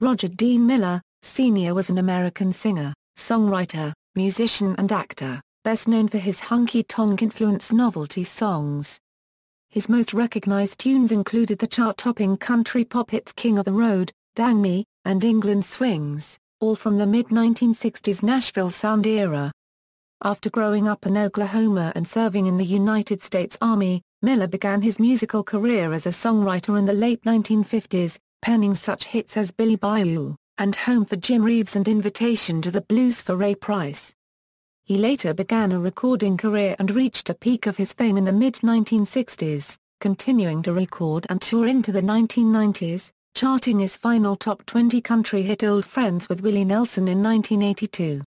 Roger Dean Miller, Sr. was an American singer, songwriter, musician and actor, best known for his honky-tonk-influenced novelty songs. His most recognized tunes included the chart-topping country pop hits King of the Road, Dang Me, and England Swings, all from the mid-1960s Nashville sound era. After growing up in Oklahoma and serving in the United States Army, Miller began his musical career as a songwriter in the late 1950s, penning such hits as Billy Bayou, and Home for Jim Reeves and Invitation to the Blues for Ray Price. He later began a recording career and reached a peak of his fame in the mid-1960s, continuing to record and tour into the 1990s, charting his final top 20 country hit Old Friends with Willie Nelson in 1982.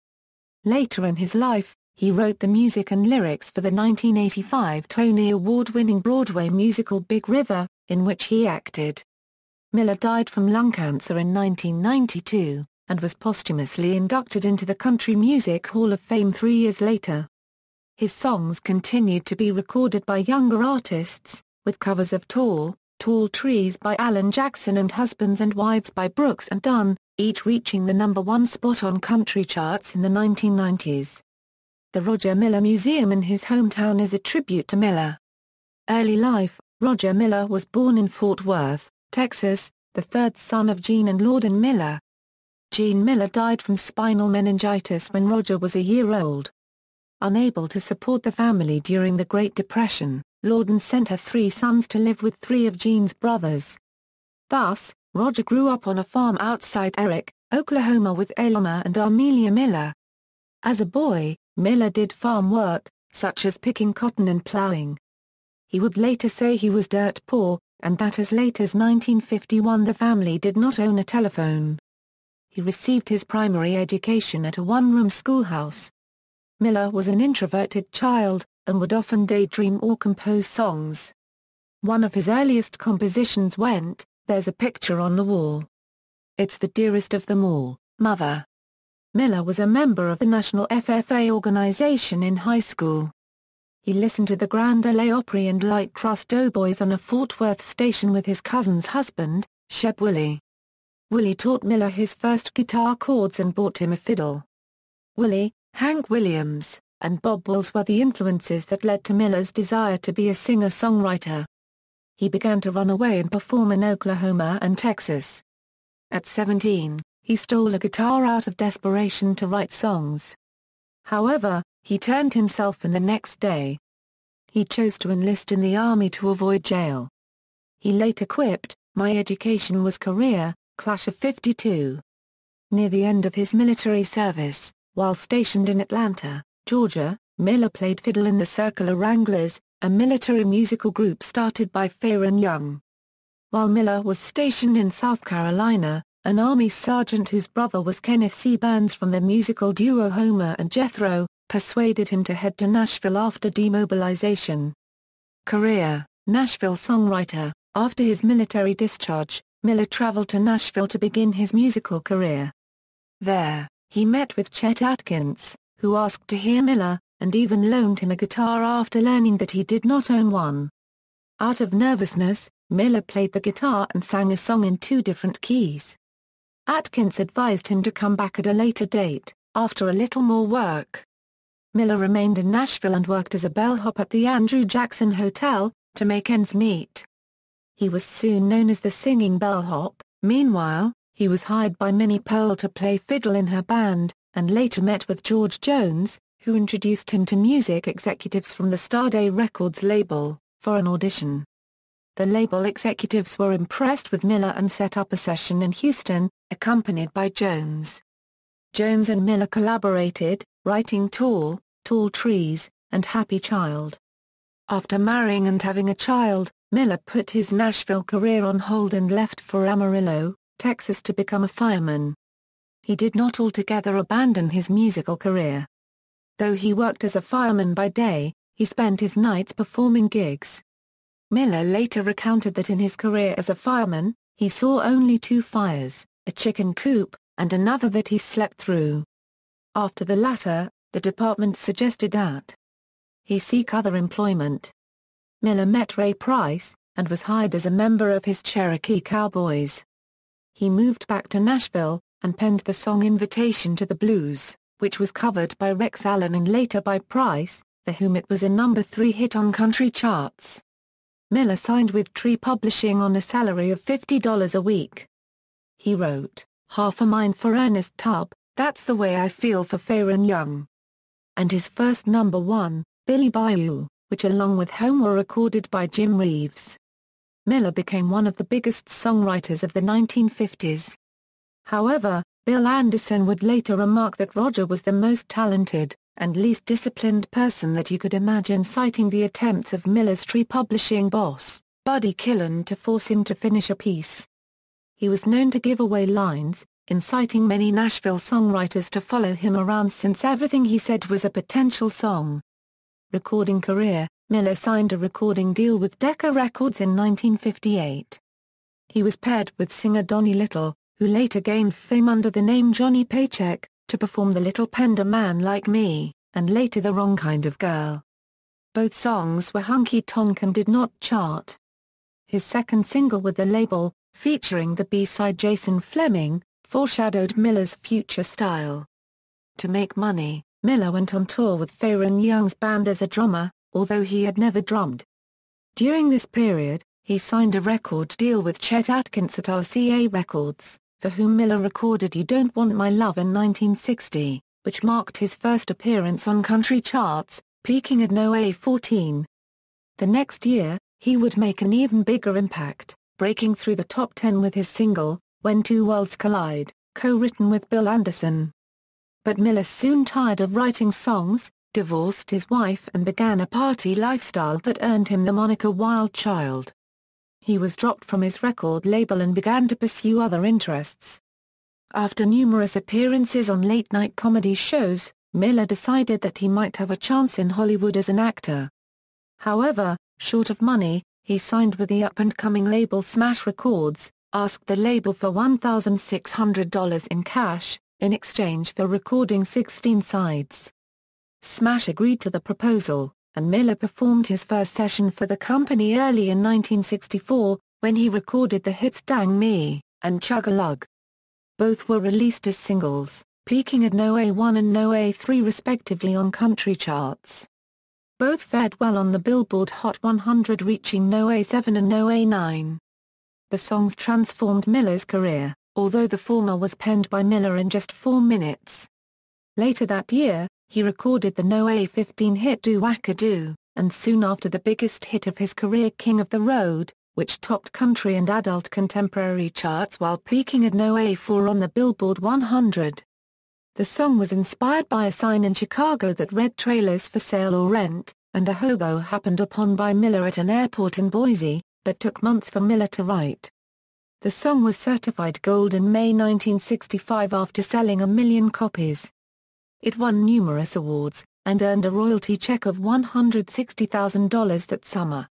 Later in his life, he wrote the music and lyrics for the 1985 Tony Award-winning Broadway musical Big River, in which he acted. Miller died from lung cancer in 1992, and was posthumously inducted into the Country Music Hall of Fame 3 years later. His songs continued to be recorded by younger artists, with covers of Tall, Tall Trees by Alan Jackson and Husbands and Wives by Brooks and Dunn, each reaching the #1 spot on country charts in the 1990s. The Roger Miller Museum in his hometown is a tribute to Miller. Early life: Roger Miller was born in Fort Worth, Texas, the third son of Gene and Lawden Miller. Gene Miller died from spinal meningitis when Roger was a year old. Unable to support the family during the Great Depression, Lawden sent her 3 sons to live with 3 of Gene's brothers. Thus, Roger grew up on a farm outside Eric, Oklahoma with Elma and Armelia Miller. As a boy, Miller did farm work, such as picking cotton and plowing. He would later say he was dirt poor, and that as late as 1951 the family did not own a telephone. He received his primary education at a one-room schoolhouse. Miller was an introverted child, and would often daydream or compose songs. One of his earliest compositions went, "There's a picture on the wall. It's the dearest of them all, Mother." Miller was a member of the National FFA organization in high school. He listened to the Grand Ole Opry and Light Crust Doughboys on a Fort Worth station with his cousin's husband, Shep Willie. Willie taught Miller his first guitar chords and bought him a fiddle. Willie, Hank Williams, and Bob Wills were the influences that led to Miller's desire to be a singer-songwriter. He began to run away and perform in Oklahoma and Texas. At 17, he stole a guitar out of desperation to write songs. However, he turned himself in the next day. He chose to enlist in the Army to avoid jail. He later quipped, "My education was career, Clash of '52. Near the end of his military service, while stationed in Atlanta, Georgia, Miller played fiddle in the Circular Wranglers, a military musical group started by Faron Young. While Miller was stationed in South Carolina, an Army sergeant whose brother was Kenneth C. Burns from the musical duo Homer and Jethro, persuaded him to head to Nashville after demobilization. Career: Nashville songwriter. After his military discharge, Miller traveled to Nashville to begin his musical career. There, he met with Chet Atkins, who asked to hear Miller, and even loaned him a guitar after learning that he did not own one. Out of nervousness, Miller played the guitar and sang a song in 2 different keys. Atkins advised him to come back at a later date, after a little more work. Miller remained in Nashville and worked as a bellhop at the Andrew Jackson Hotel, to make ends meet. He was soon known as the singing bellhop. Meanwhile, he was hired by Minnie Pearl to play fiddle in her band, and later met with George Jones, who introduced him to music executives from the Starday Records label, for an audition. The label executives were impressed with Miller and set up a session in Houston, accompanied by Jones. Jones and Miller collaborated, writing Tall, Tall Trees, and Happy Child. After marrying and having a child, Miller put his Nashville career on hold and left for Amarillo, Texas to become a fireman. He did not altogether abandon his musical career. Though he worked as a fireman by day, he spent his nights performing gigs. Miller later recounted that in his career as a fireman, he saw only 2 fires, a chicken coop, and another that he slept through. After the latter, the department suggested that he seek other employment. Miller met Ray Price, and was hired as a member of his Cherokee Cowboys. He moved back to Nashville, and penned the song Invitation to the Blues, which was covered by Rex Allen and later by Price, for whom it was a #3 hit on country charts. Miller signed with Tree Publishing on a salary of $50 a week. He wrote, "Half a Mind for Ernest Tubb, That's the Way I Feel for Faron Young," and his first #1, Billy Bayou, which along with Home were recorded by Jim Reeves. Miller became one of the biggest songwriters of the 1950s. However, Bill Anderson would later remark that Roger was the most talented, and least disciplined person that you could imagine, citing the attempts of Miller's Tree Publishing boss, Buddy Killen, to force him to finish a piece. He was known to give away lines, inciting many Nashville songwriters to follow him around since everything he said was a potential song. Recording career: Miller signed a recording deal with Decca Records in 1958. He was paired with singer Donnie Little, who later gained fame under the name Johnny Paycheck, to perform The Little Pender Man Like Me, and later The Wrong Kind of Girl. Both songs were honky-tonk and did not chart. His second single with the label, featuring the B-side Jason Fleming, foreshadowed Miller's future style. To make money, Miller went on tour with Faron Young's band as a drummer, although he had never drummed. During this period, he signed a record deal with Chet Atkins at RCA Records, for whom Miller recorded You Don't Want My Love in 1960, which marked his first appearance on country charts, peaking at No. 14. The next year, he would make an even bigger impact, breaking through the top 10 with his single, When Two Worlds Collide, co-written with Bill Anderson. But Miller soon tired of writing songs, divorced his wife and began a party lifestyle that earned him the moniker Wild Child. He was dropped from his record label and began to pursue other interests. After numerous appearances on late-night comedy shows, Miller decided that he might have a chance in Hollywood as an actor. However, short of money, he signed with the up-and-coming label Smash Records, asked the label for $1,600 in cash, in exchange for recording 16 sides. Smash agreed to the proposal, and Miller performed his first session for the company early in 1964, when he recorded the hits Dang Me and Chug-a-Lug. Both were released as singles, peaking at No. 1 and No. 3 respectively on country charts. Both fared well on the Billboard Hot 100, reaching No. 7 and No. 9. The songs transformed Miller's career, although the former was penned by Miller in just 4 minutes. Later that year, he recorded the No. 15 hit Do-Wacka-Do, and soon after the biggest hit of his career, King of the Road, which topped country and adult contemporary charts while peaking at No. 4 on the Billboard 100. The song was inspired by a sign in Chicago that read "Trailers for Sale or Rent," and a hobo happened upon by Miller at an airport in Boise, but took months for Miller to write. The song was certified gold in May 1965 after selling 1 million copies. It won numerous awards, and earned a royalty check of $160,000 that summer.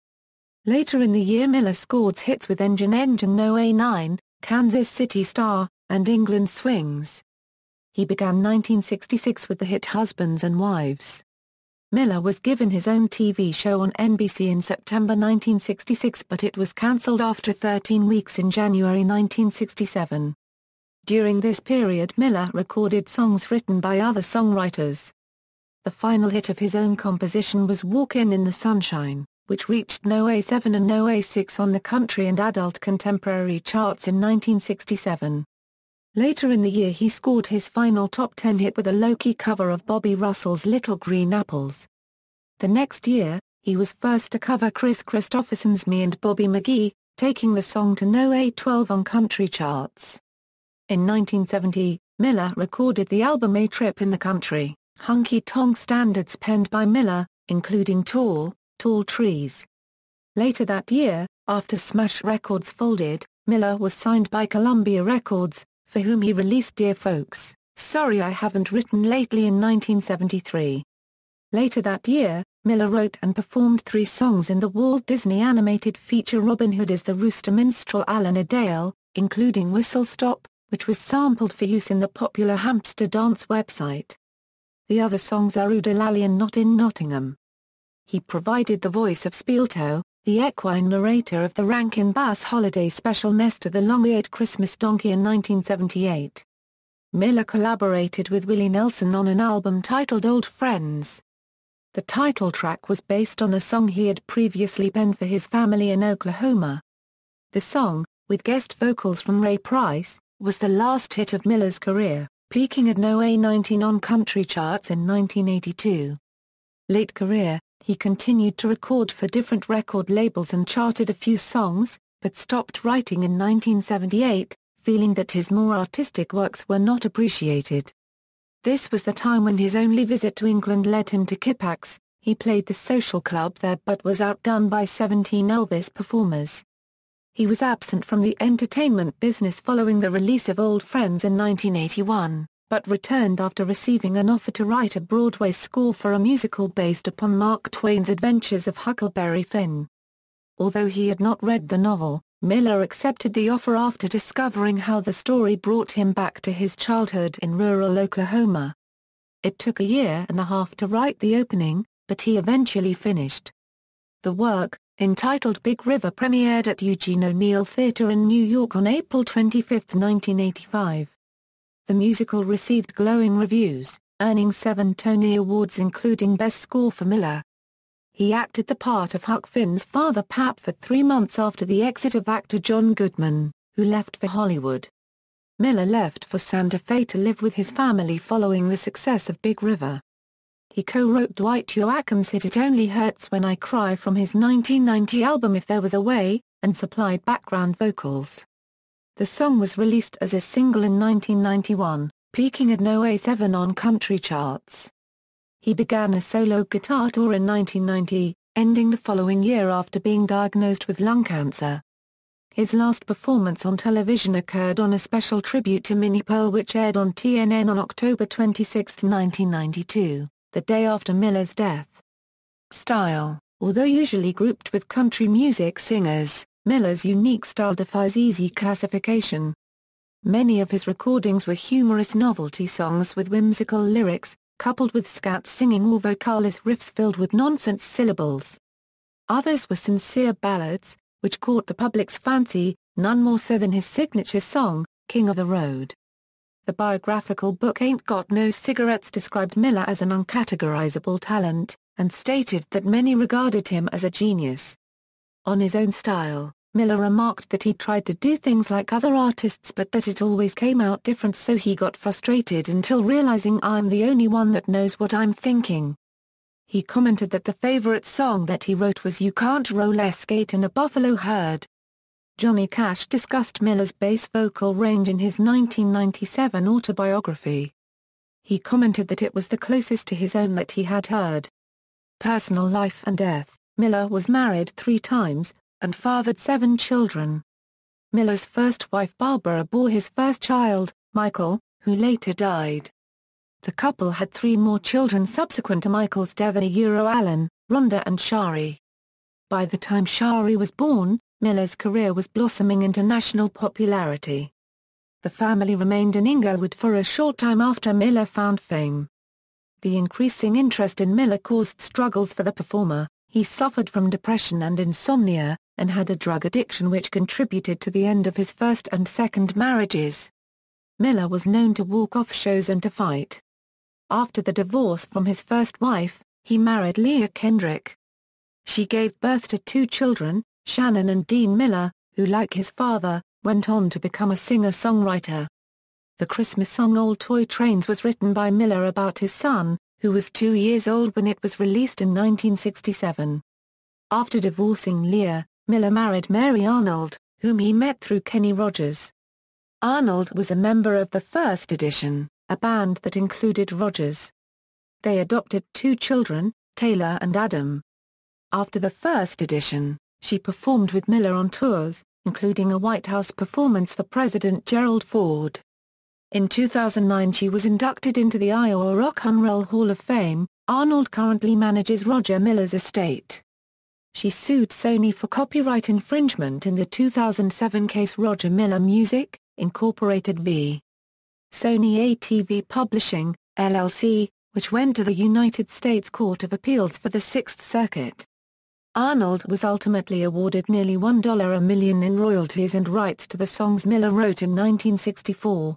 Later in the year, Miller scored hits with Engine Engine No. 9, Kansas City Star, and England Swings. He began 1966 with the hit Husbands and Wives. Miller was given his own TV show on NBC in September 1966, but it was cancelled after 13 weeks in January 1967. During this period, Miller recorded songs written by other songwriters. The final hit of his own composition was Walkin' in the Sunshine, which reached No. 7 and No. 6 on the country and adult contemporary charts in 1967. Later in the year, he scored his final top 10 hit with a low-key cover of Bobby Russell's Little Green Apples. The next year, he was first to cover Chris Christopherson's Me and Bobby McGee, taking the song to No. 12 on country charts. In 1970, Miller recorded the album A Trip in the Country, honky-tonk standards penned by Miller, including Tall, Tall Trees. Later that year, after Smash Records folded, Miller was signed by Columbia Records, for whom he released Dear Folks, Sorry I Haven't Written Lately in 1973. Later that year, Miller wrote and performed 3 songs in the Walt Disney animated feature Robin Hood as the rooster minstrel Alan Adale, including Whistle Stop, which was sampled for use in the popular hamster dance website. The other songs are Oodalally and Not in Nottingham. He provided the voice of Spielto, the equine narrator of the Rankin Bass holiday special Nesta the Long-Eared Christmas Donkey in 1978. Miller collaborated with Willie Nelson on an album titled Old Friends. The title track was based on a song he had previously penned for his family in Oklahoma. The song, with guest vocals from Ray Price, was the last hit of Miller's career, peaking at No. 19 on country charts in 1982. Late career, he continued to record for different record labels and charted a few songs, but stopped writing in 1978, feeling that his more artistic works were not appreciated. This was the time when his only visit to England led him to Kippax. He played the social club there but was outdone by 17 Elvis performers. He was absent from the entertainment business following the release of Old Friends in 1981, but returned after receiving an offer to write a Broadway score for a musical based upon Mark Twain's Adventures of Huckleberry Finn. Although he had not read the novel, Miller accepted the offer after discovering how the story brought him back to his childhood in rural Oklahoma. It took a year and a half to write the opening, but he eventually finished. The work, entitled Big River, premiered at Eugene O'Neill Theatre in New York on April 25, 1985. The musical received glowing reviews, earning 7 Tony Awards including Best Score for Miller. He acted the part of Huck Finn's father Pap for 3 months after the exit of actor John Goodman, who left for Hollywood. Miller left for Santa Fe to live with his family following the success of Big River. He co-wrote Dwight Yoakam's hit It Only Hurts When I Cry from his 1990 album If There Was a Way, and supplied background vocals. The song was released as a single in 1991, peaking at No. 7 on country charts. He began a solo guitar tour in 1990, ending the following year after being diagnosed with lung cancer. His last performance on television occurred on a special tribute to Minnie Pearl which aired on TNN on October 26, 1992, the day after Miller's death. Style: although usually grouped with country music singers, Miller's unique style defies easy classification. Many of his recordings were humorous novelty songs with whimsical lyrics, coupled with scat singing or vocalist riffs filled with nonsense syllables. Others were sincere ballads, which caught the public's fancy, none more so than his signature song, King of the Road. The biographical book Ain't Got No Cigarettes described Miller as an uncategorizable talent, and stated that many regarded him as a genius. On his own style, Miller remarked that he tried to do things like other artists but that it always came out different, so he got frustrated until realizing I'm the only one that knows what I'm thinking. He commented that the favorite song that he wrote was You Can't Roller Skate in a Buffalo Herd. Johnny Cash discussed Miller's bass vocal range in his 1997 autobiography. He commented that it was the closest to his own that he had heard. Personal life and death: Miller was married 3 times, and fathered 7 children. Miller's first wife Barbara bore his first child, Michael, who later died. The couple had 3 more children subsequent to Michael's death: Alan, Rhonda and Shari. By the time Shari was born, Miller's career was blossoming into national popularity. The family remained in Inglewood for a short time after Miller found fame. The increasing interest in Miller caused struggles for the performer. He suffered from depression and insomnia, and had a drug addiction which contributed to the end of his first and second marriages. Miller was known to walk off shows and to fight. After the divorce from his first wife, he married Leah Kendrick. She gave birth to 2 children, Shannon and Dean Miller, who, like his father, went on to become a singer-songwriter. The Christmas song Old Toy Trains was written by Miller about his son, who was 2 years old when it was released in 1967. After divorcing Leah, Miller married Mary Arnold, whom he met through Kenny Rogers. Arnold was a member of the First Edition, a band that included Rogers. They adopted 2 children, Taylor and Adam. After the First Edition, she performed with Miller on tours, including a White House performance for President Gerald Ford. In 2009 she was inducted into the Iowa Rock and Roll Hall of Fame. Arnold currently manages Roger Miller's estate. She sued Sony for copyright infringement in the 2007 case Roger Miller Music, Incorporated v. Sony ATV Publishing, LLC, which went to the United States Court of Appeals for the Sixth Circuit. Arnold was ultimately awarded nearly $1 a million in royalties and rights to the songs Miller wrote in 1964.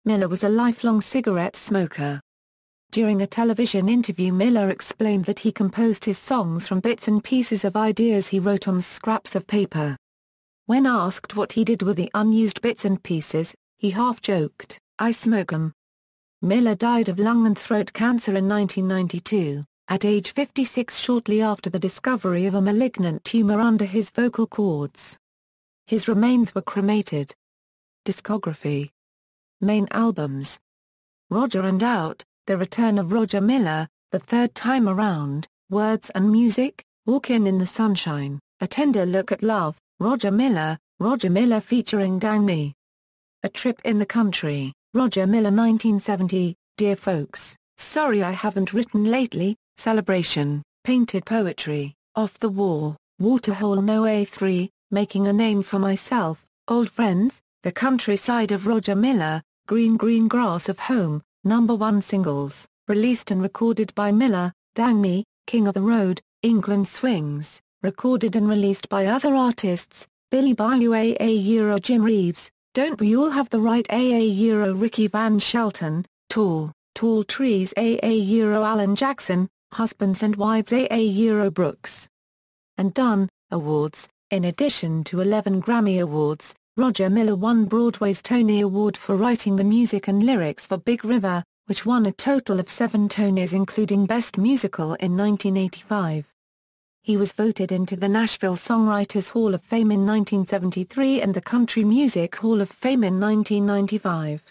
Miller was a lifelong cigarette smoker. During a television interview, Miller explained that he composed his songs from bits and pieces of ideas he wrote on scraps of paper. When asked what he did with the unused bits and pieces, he half-joked, "I smoke 'em." Miller died of lung and throat cancer in 1992, at age 56, shortly after the discovery of a malignant tumor under his vocal cords. His remains were cremated. Discography. Main albums: Roger and Out, The Return of Roger Miller, The Third Time Around, Words and Music, Walkin' in the Sunshine, A Tender Look at Love, Roger Miller featuring Dang Me. A Trip in the Country, Roger Miller 1970, Dear Folks, Sorry I Haven't Written Lately, Celebration, Painted Poetry, Off the Wall, Waterhole No A3, Making a Name for Myself, Old Friends, The Countryside of Roger Miller, Green Green Grass of Home, #1 singles, released and recorded by Miller, Dang Me, King of the Road, England Swings, recorded and released by other artists, Billy Bayou Euro Jim Reeves, Don't We All Have the Right Euro Ricky Van Shelton, Tall Trees Euro Alan Jackson, Husbands and Wives Euro Brooks. And Done. Awards. In addition to 11 Grammy Awards, Roger Miller won Broadway's Tony Award for writing the music and lyrics for Big River, which won a total of 7 Tonys including Best Musical in 1985. He was voted into the Nashville Songwriters Hall of Fame in 1973 and the Country Music Hall of Fame in 1995.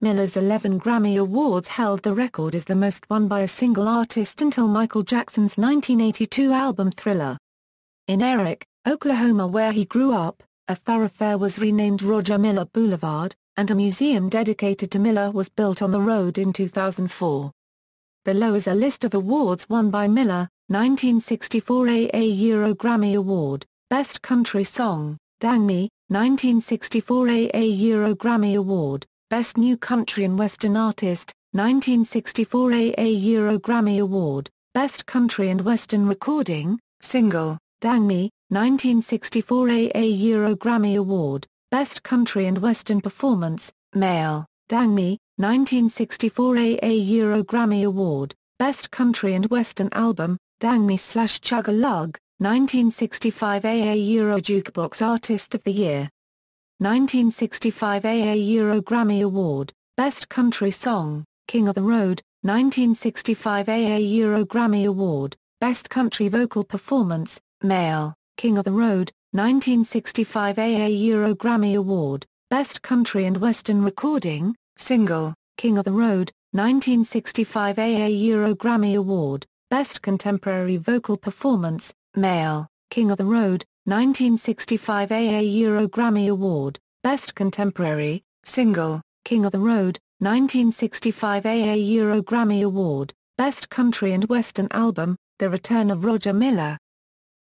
Miller's 11 Grammy Awards held the record as the most won by a single artist until Michael Jackson's 1982 album Thriller. In Eric, Oklahoma, where he grew up, a thoroughfare was renamed Roger Miller Boulevard, and a museum dedicated to Miller was built on the road in 2004. Below is a list of awards won by Miller. 1964 Euro Grammy Award, Best Country Song, Dang Me, 1964 Euro Grammy Award, Best New Country and Western Artist, 1964 Euro Grammy Award, Best Country and Western Recording, Single, Dang Me, 1964 Euro Grammy Award, Best Country and Western Performance, Male, Dang Me, 1964 Euro Grammy Award, Best Country and Western Album, Dang Me/Chug-a-Lug, 1965 Euro Jukebox Artist of the Year. 1965 Euro Grammy Award, Best Country Song, King of the Road, 1965 Euro Grammy Award, Best Country Vocal Performance, Male, King of the Road, 1965 Euro Grammy Award, Best Country and Western Recording, Single, King of the Road, 1965 Euro Grammy Award, Best Contemporary Vocal Performance, Male, King of the Road, 1965 Euro Grammy Award, Best Contemporary, Single, King of the Road, 1965 Euro Grammy Award, Best Country and Western Album, The Return of Roger Miller.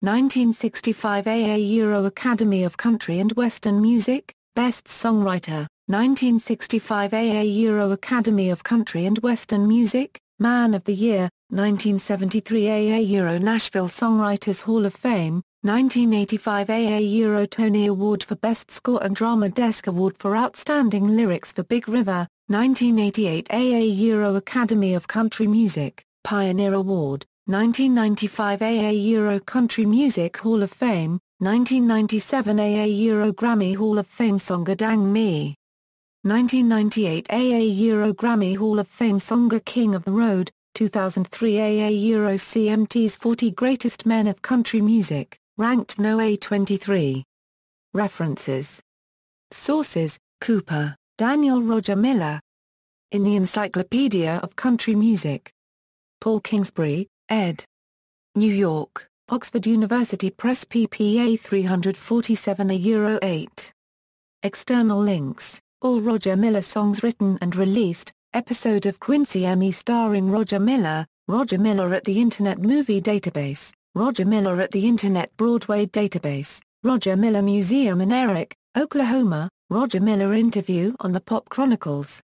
1965 Euro Academy of Country and Western Music, Best Songwriter, 1965 Euro Academy of Country and Western Music, Man of the Year, 1973 Euro Nashville Songwriters Hall of Fame, 1985 Euro Tony Award for Best Score and Drama Desk Award for Outstanding Lyrics for Big River, 1988 Euro Academy of Country Music, Pioneer Award, 1995 Euro Country Music Hall of Fame, 1997 Euro Grammy Hall of Fame Songa Dang Me. 1998 Euro Grammy Hall of Fame Songa King of the Road, 2003 Euro CMT's 40 Greatest Men of Country Music, ranked No. 23. References. Sources: Cooper, Daniel Roger Miller. In the Encyclopedia of Country Music. Paul Kingsbury, ed. New York, Oxford University Press ppA 347 Euro 8. External links: All Roger Miller songs written and released, episode of Quincy M.E. starring Roger Miller at the Internet Movie Database, Roger Miller at the Internet Broadway Database, Roger Miller Museum in Eric, Oklahoma, Roger Miller interview on the Pop Chronicles.